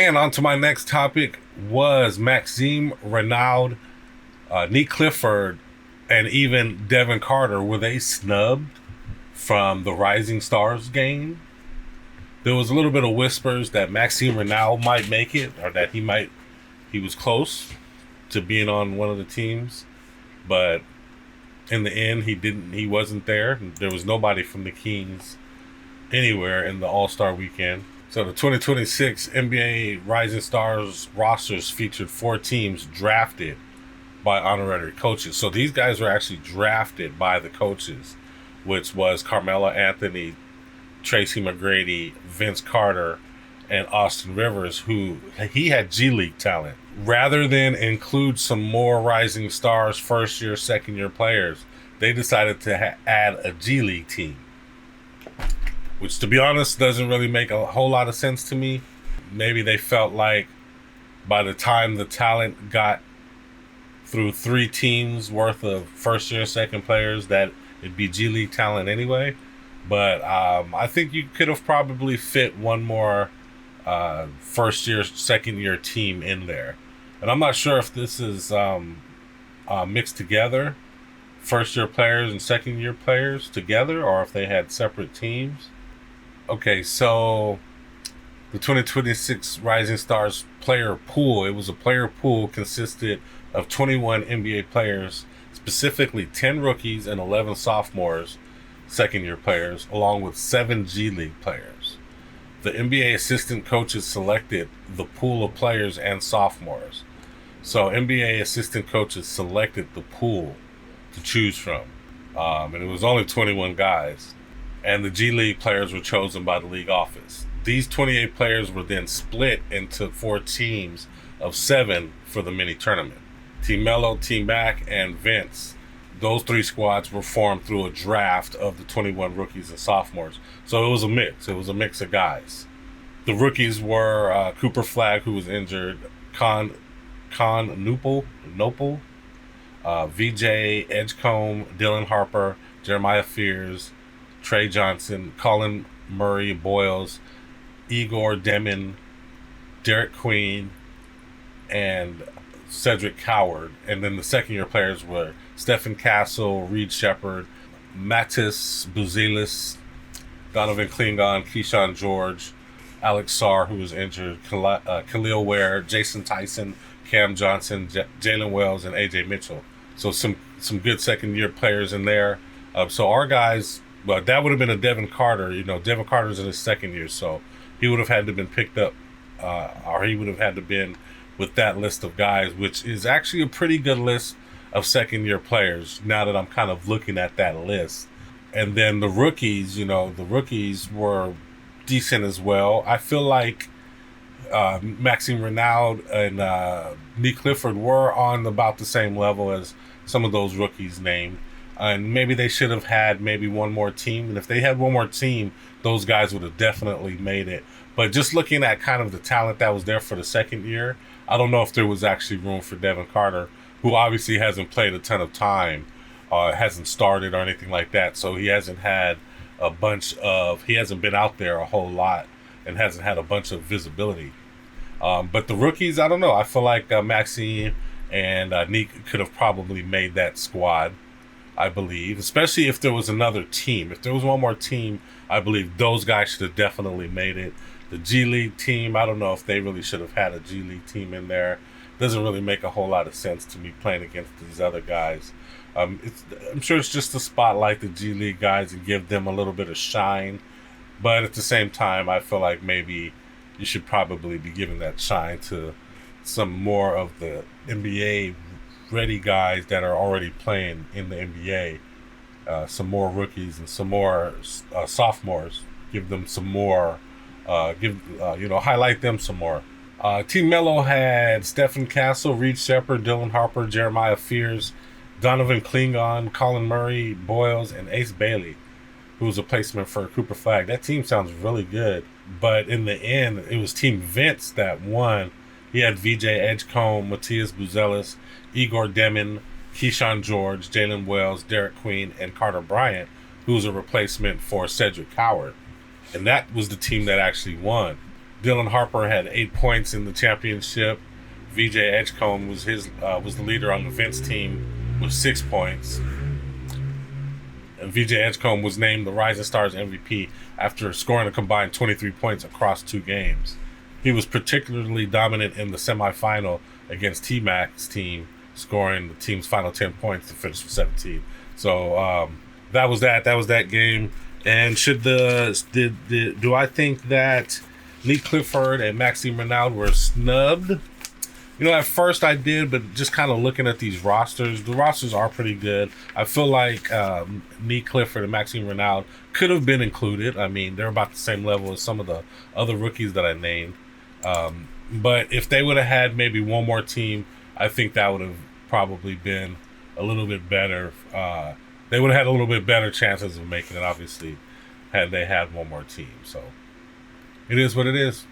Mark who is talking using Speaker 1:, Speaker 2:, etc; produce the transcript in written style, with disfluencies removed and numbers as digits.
Speaker 1: And on to my next topic was Maxime, Reynaud, Nique Clifford, and even Devin Carter. Were they snubbed from the Rising Stars game? There was a little bit of whispers that Maxime Reynaud might make it, or that he was close to being on one of the teams, but in the end he wasn't there. There was nobody from the Kings anywhere in the All-Star weekend. So the 2026 NBA Rising Stars rosters featured 4 teams drafted by honorary coaches. So these guys were actually drafted by the coaches, which was Carmelo Anthony, Tracy McGrady, Vince Carter, and Austin Rivers, he had G League talent. Rather than include some more Rising Stars first-year, second-year players, they decided to add a G League team, which, to be honest, doesn't really make a whole lot of sense to me. Maybe they felt like by the time the talent got through 3 teams worth of first-year, second players, that it'd be G League talent anyway. But I think you could have probably fit one more first-year, second-year team in there. And I'm not sure if this is mixed together, first-year players and second-year players together, or if they had separate teams. Okay, so the 2026 Rising Stars player pool, it was a player pool consisted of 21 NBA players, specifically 10 rookies and 11 sophomores, second-year players, along with 7 G League players. The NBA assistant coaches selected the pool of players and sophomores. So NBA assistant coaches selected the pool to choose from. And it was only 21 guys. And the G League players were chosen by the league office. These 28 players were then split into 4 teams of 7 for the mini tournament. Team Melo, Team Mac, and Vince. Those 3 squads were formed through a draft of the 21 rookies and sophomores. So it was a mix. It was a mix of guys. The rookies were Cooper Flagg, who was injured, Con Nupel, VJ Edgecombe, Dylan Harper, Jeremiah Fears, Trey Johnson, Colin Murray Boyles, Igor Demin, Derek Queen, and Cedric Coward. And then the second-year players were Stephen Castle, Reed Shepard, Mattis Buzelis, Donovan Klingon, Keyshawn George, Alex Sarr, who was injured, Khalil Ware, Jason Tyson, Cam Johnson, Jalen Wells, and AJ Mitchell. So some good second-year players in there. So our guys, well, that would have been a Devin Carter. Devin Carter's in his second year, so he would have had to have been picked up, or he would have had to been with that list of guys, which is actually a pretty good list of second-year players now that I'm kind of looking at that list. And then the rookies, the rookies were decent as well. I feel like Maxime Reynaud and Nique Clifford were on about the same level as some of those rookies named. And maybe they should have had maybe one more team. And if they had one more team, those guys would have definitely made it. But just looking at kind of the talent that was there for the second year, I don't know if there was actually room for Devin Carter, who obviously hasn't played a ton of time, hasn't started or anything like that. So he hasn't had he hasn't been out there a whole lot and hasn't had a bunch of visibility. But the rookies, I don't know. I feel like Maxime and Nique could have probably made that squad, I believe, especially if there was another team. If there was one more team, I believe those guys should have definitely made it. The G League team, I don't know if they really should have had a G League team in there. Doesn't really make a whole lot of sense to me playing against these other guys. I'm sure it's just to spotlight the G League guys and give them a little bit of shine. But at the same time, I feel like maybe you should probably be giving that shine to some more of the NBA ready guys that are already playing in the NBA. Some more rookies and some more sophomores. Give them some more. Highlight them some more. Team Melo had Stephen Castle, Reed Shepard, Dylan Harper, Jeremiah Fears, Donovan Klingon, Colin Murray Boyles, and Ace Bailey, who was a placement for Cooper Flagg. That team sounds really good. But in the end, it was Team Vince that won. He had VJ Edgecombe, Matthias Buzelis, Igor Demin, Keyshawn George, Jalen Wells, Derek Queen, and Carter Bryant, who was a replacement for Cedric Coward. And that was the team that actually won. Dylan Harper had 8 points in the championship. VJ Edgecombe was the leader on the Vince team with 6 points. And VJ Edgecombe was named the Rising Stars MVP after scoring a combined 23 points across 2 games. He was particularly dominant in the semifinal against T-Mac's team, scoring the team's final 10 points to finish with 17. So that was that game. And do I think that Nique Clifford and Maxime Reynaud were snubbed? You know, at first I did, but just kind of looking at these rosters, the rosters are pretty good. I feel like Nique Clifford and Maxime Reynaud could have been included. I mean, they're about the same level as some of the other rookies that I named. But if they would have had maybe one more team, I think that would have probably been a little bit better. They would have had a little bit better chances of making it, obviously, had they had one more team. So it is what it is.